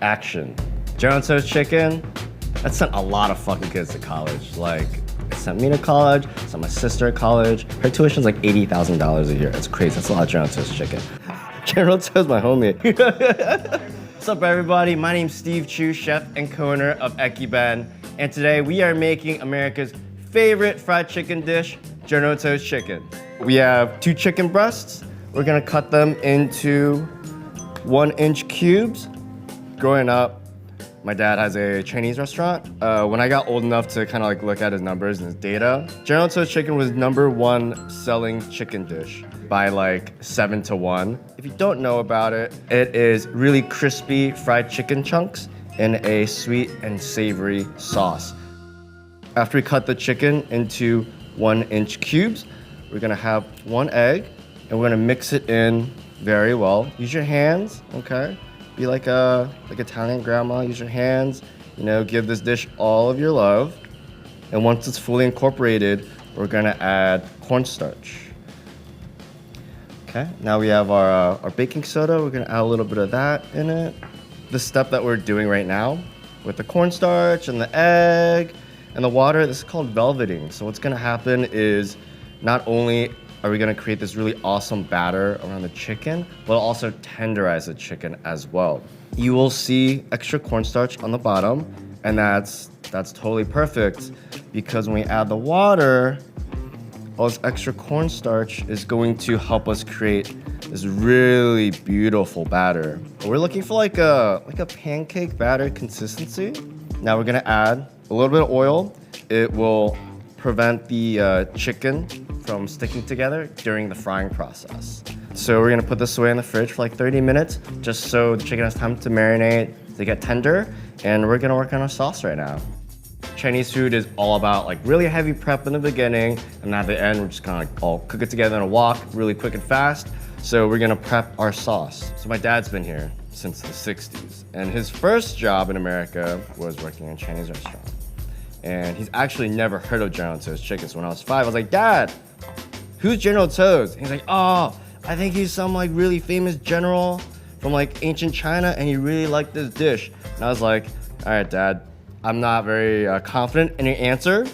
action. General Tso's chicken, that sent a lot of fucking kids to college. Like, it sent me to college, it sent my sister to college. Her tuition's like $80,000 a year. It's crazy, that's a lot of General Tso's chicken. General Tso's my homie. What's up everybody? My name's Steve Chu, chef and co-owner of Ekiben. And today we are making America's favorite fried chicken dish, General Tso's chicken. We have 2 chicken breasts. We're gonna cut them into 1-inch cubes. Growing up, my dad has a Chinese restaurant. When I got old enough to kind of like look at his numbers and his data, General Tso's chicken was #1 selling chicken dish by like 7 to 1. If you don't know about it, it is really crispy fried chicken chunks in a sweet and savory sauce. After we cut the chicken into 1-inch cubes, we're gonna have 1 egg and we're gonna mix it in very well. Use your hands, okay? Be like Italian grandma, use your hands, you know, give this dish all of your love. And once it's fully incorporated, we're gonna add cornstarch. Okay, now we have our baking soda. We're gonna add a little bit of that in it. The step that we're doing right now with the cornstarch and the egg and the water, this is called velveting. So what's gonna happen is not only are we gonna create this really awesome batter around the chicken, but also tenderize the chicken as well. You will see extra cornstarch on the bottom, and that's totally perfect because when we add the water, all this extra cornstarch is going to help us create this really beautiful batter. We're looking for like a pancake batter consistency. Now we're gonna add a little bit of oil. It will prevent the chicken from sticking together during the frying process. So we're gonna put this away in the fridge for like 30 minutes, just so the chicken has time to marinate, to get tender, and we're gonna work on our sauce right now. Chinese food is all about like really heavy prep in the beginning, and at the end we're just kind of like all cook it together in a wok, really quick and fast. So we're gonna prep our sauce. So my dad's been here since the 60s, and his first job in America was working in a Chinese restaurant. And he's actually never heard of General Tso's chicken. So when I was 5, I was like, Dad, who's General Tso's? And he's like, oh, I think he's some like really famous general from like ancient China and he really liked this dish. And I was like, all right, Dad, I'm not very confident in your answer.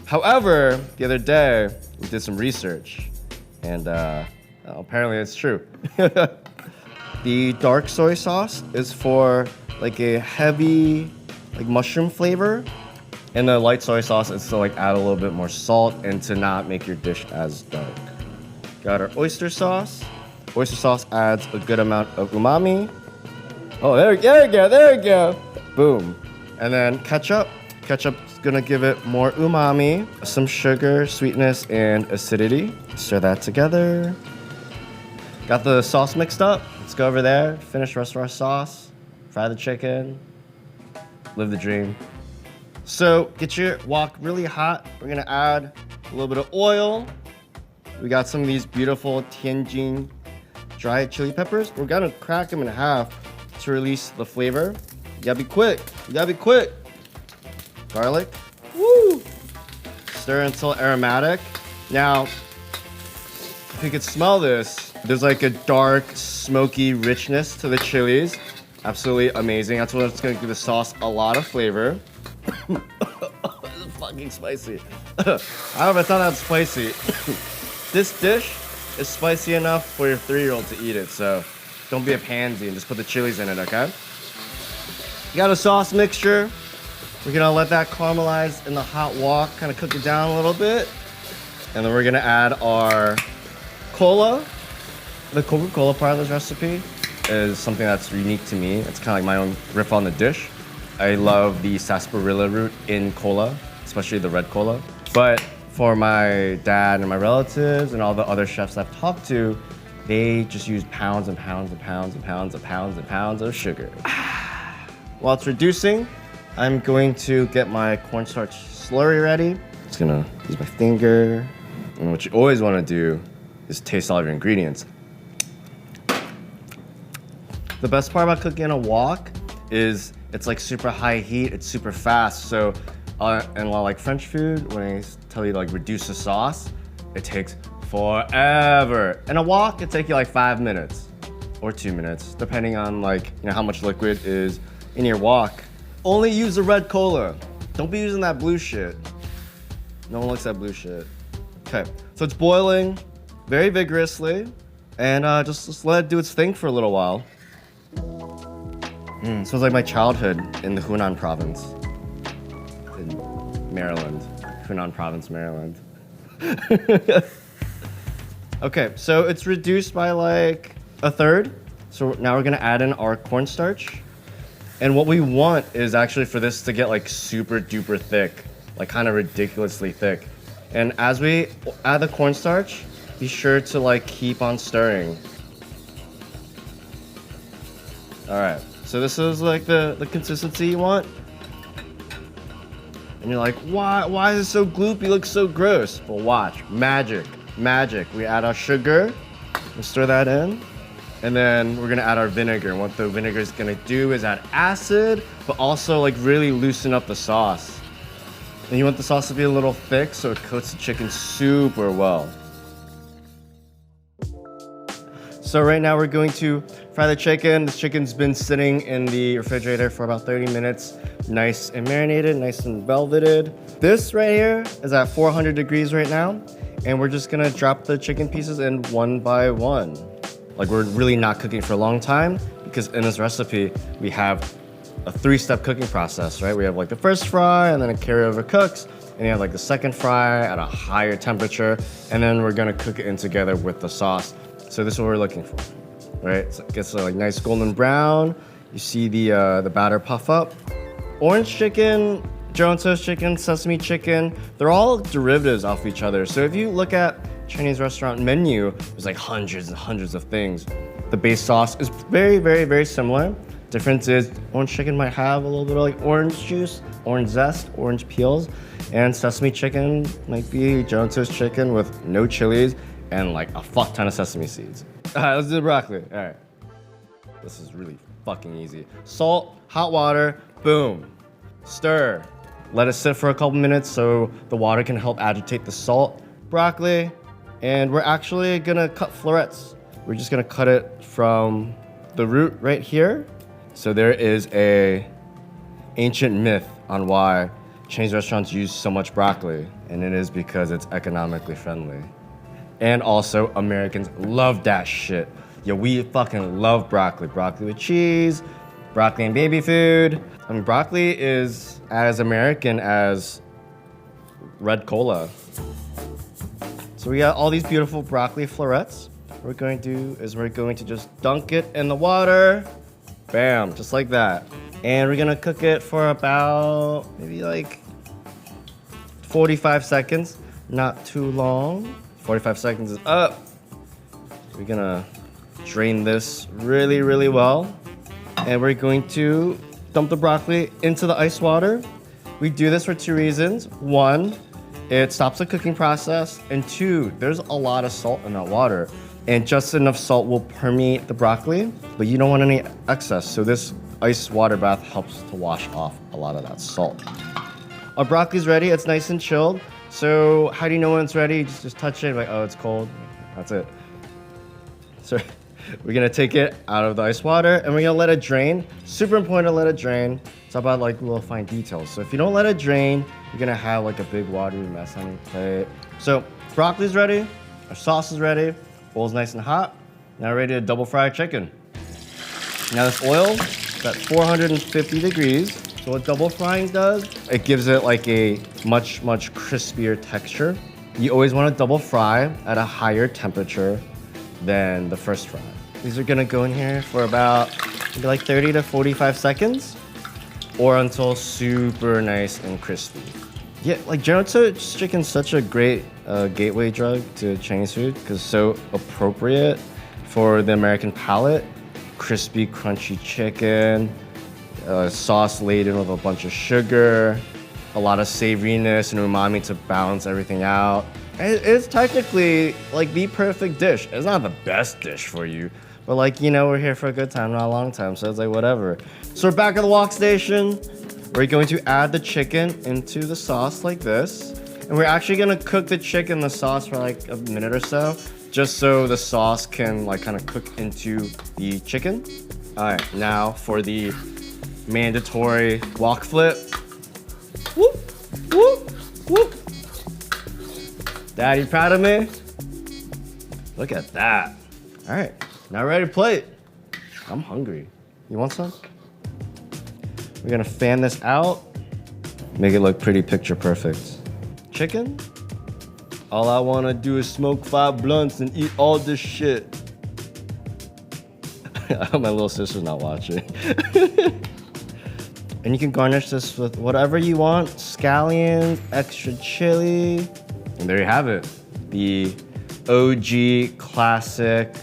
However, the other day, we did some research and apparently it's true. The dark soy sauce is for like a heavy like mushroom flavor. And the light soy sauce is to like add a little bit more salt and to not make your dish as dark. Got our oyster sauce. Oyster sauce adds a good amount of umami. Oh, there we go. Boom. And then ketchup. Ketchup's gonna give it more umami, some sugar, sweetness, and acidity. Stir that together. Got the sauce mixed up. Let's go over there, finish the rest of our sauce, fry the chicken, live the dream. So get your wok really hot. We're gonna add a little bit of oil. We got some of these beautiful Tianjin dried chili peppers. We're gonna crack them in half to release the flavor. You gotta be quick. Garlic. Woo! Stir until aromatic. Now, if you could smell this, there's like a dark, smoky richness to the chilies. Absolutely amazing. That's what's gonna give the sauce a lot of flavor. This is fucking spicy. I don't know if it's not that spicy. This dish is spicy enough for your 3-year-old to eat it, so don't be a pansy and just put the chilies in it, okay? You got a sauce mixture. We're gonna let that caramelize in the hot wok, kind of cook it down a little bit. And then we're gonna add our cola. The Coca-Cola part of this recipe is something that's unique to me. It's kind of like my own riff on the dish. I love the sarsaparilla root in cola, especially the red cola. But for my dad and my relatives and all the other chefs I've talked to, they just use pounds and pounds and pounds and pounds and pounds and pounds of sugar. While it's reducing, I'm going to get my cornstarch slurry ready. Just gonna use my finger. And what you always wanna do is taste all of your ingredients. The best part about cooking in a wok is it's like super high heat, it's super fast. So, and a lot like French food, when I tell you to like reduce the sauce, it takes forever. In a wok, it takes you like 5 minutes or 2 minutes, depending on like, you know, how much liquid is in your wok. Only use the red cola. Don't be using that blue shit. No one likes that blue shit. Okay, so it's boiling very vigorously, and just let it do its thing for a little while. Smells like my childhood in the Hunan province. In Maryland. Hunan province, Maryland. Okay, so it's reduced by like a third. So now we're gonna add in our cornstarch. And what we want is actually for this to get like super duper thick, like kind of ridiculously thick. And as we add the cornstarch, be sure to like keep on stirring. All right, so this is like the consistency you want. And you're like, why is it so gloopy? It looks so gross. Well, watch, magic. We add our sugar, we stir that in. And then we're gonna add our vinegar. And what the vinegar is gonna do is add acid, but also like really loosen up the sauce. And you want the sauce to be a little thick so it coats the chicken super well. So right now we're going to fry the chicken. This chicken's been sitting in the refrigerator for about 30 minutes. Nice and marinated, nice and velveted. This right here is at 400 degrees right now. And we're just gonna drop the chicken pieces in one by one. Like we're really not cooking for a long time because in this recipe, we have a 3-step cooking process, right? We have like the first fry and then it carryover cooks. And you have like the second fry at a higher temperature. And then we're gonna cook it in together with the sauce. So this is what we're looking for, right? So it gets like nice golden brown. You see the batter puff up. Orange chicken, General Tso's chicken, sesame chicken, they're all derivatives off each other. So if you look at Chinese restaurant menu, there's like hundreds and hundreds of things. The base sauce is very, very, very similar. Difference is orange chicken might have a little bit of like orange juice, orange zest, orange peels, and sesame chicken might be General Tso's chicken with no chilies and like a fuck ton of sesame seeds. All right, let's do the broccoli. All right, this is really fucking easy. Salt, hot water, boom, stir. Let it sit for a couple minutes so the water can help agitate the salt. Broccoli. And we're actually gonna cut florets. We're just gonna cut it from the root right here. So there is a ancient myth on why Chinese restaurants use so much broccoli, and it is because it's economically friendly. And also Americans love that shit. Yeah, we fucking love broccoli. Broccoli with cheese, broccoli and baby food. I mean, broccoli is as American as red cola. So we got all these beautiful broccoli florets. What we're going to do is we're going to just dunk it in the water. Bam, just like that. And we're gonna cook it for about maybe like 45 seconds. Not too long. 45 seconds is up. We're gonna drain this really, really well. And we're going to dump the broccoli into the ice water. We do this for 2 reasons. 1, it stops the cooking process, and 2, there's a lot of salt in that water, and just enough salt will permeate the broccoli, but you don't want any excess, so this ice water bath helps to wash off a lot of that salt. Our broccoli's ready, it's nice and chilled, so how do you know when it's ready? Just touch it, like, oh, it's cold, that's it. So we're gonna take it out of the ice water, and we're gonna let it drain. Super important to let it drain. It's about like little fine details. So if you don't let it drain, you're gonna have like a big watery mess on your plate. So broccoli's ready, our sauce is ready, bowl's nice and hot. Now we're ready to double fry our chicken. Now this oil is at 450 degrees. So what double frying does, it gives it like a much, much crispier texture. You always wanna double fry at a higher temperature than the first fry. These are gonna go in here for about maybe like 30 to 45 seconds. Or until super nice and crispy. Yeah, like General Tso's chicken's such a great gateway drug to Chinese food because it's so appropriate for the American palate. Crispy, crunchy chicken, sauce laden with a bunch of sugar, a lot of savoriness and umami to balance everything out. It's technically like the perfect dish. It's not the best dish for you, but like, you know, we're here for a good time, not a long time, so it's like whatever. So we're back at the wok station. We're going to add the chicken into the sauce like this. And we're actually gonna cook the chicken in the sauce for like a minute or so, just so the sauce can like kind of cook into the chicken. All right, now for the mandatory wok flip. Whoop, whoop, whoop. Dad, you proud of me? Look at that. All right, now ready to plate. I'm hungry. You want some? We're gonna fan this out, make it look pretty picture perfect. Chicken? All I wanna do is smoke 5 blunts and eat all this shit. I hope my little sister's not watching. And you can garnish this with whatever you want. Scallions, extra chili. And there you have it. The OG classic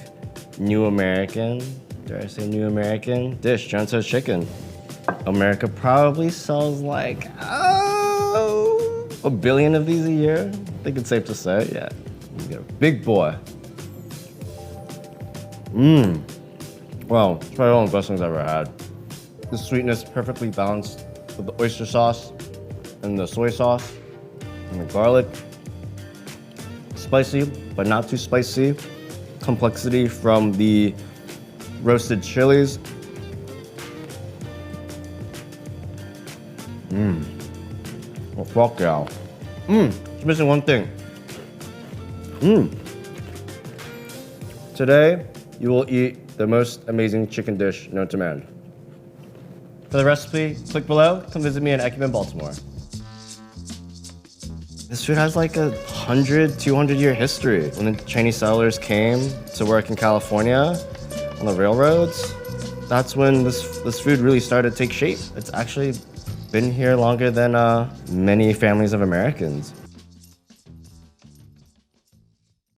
New American, dare I say New American dish, Jonto chicken. America probably sells like, 1 billion of these a year. I think it's safe to say, yeah. You got a big boy. Well, it's probably one of the best things I've ever had. The sweetness perfectly balanced with the oyster sauce and the soy sauce and the garlic. Spicy, but not too spicy. Complexity from the roasted chilies. Well, fuck yeah. It's missing one thing. Today, you will eat the most amazing chicken dish known to man. For the recipe, click below. Come visit me in Ekman, Baltimore. This food has like 100, 200 year history. When the Chinese settlers came to work in California on the railroads, that's when this food really started to take shape. It's actually been here longer than many families of Americans.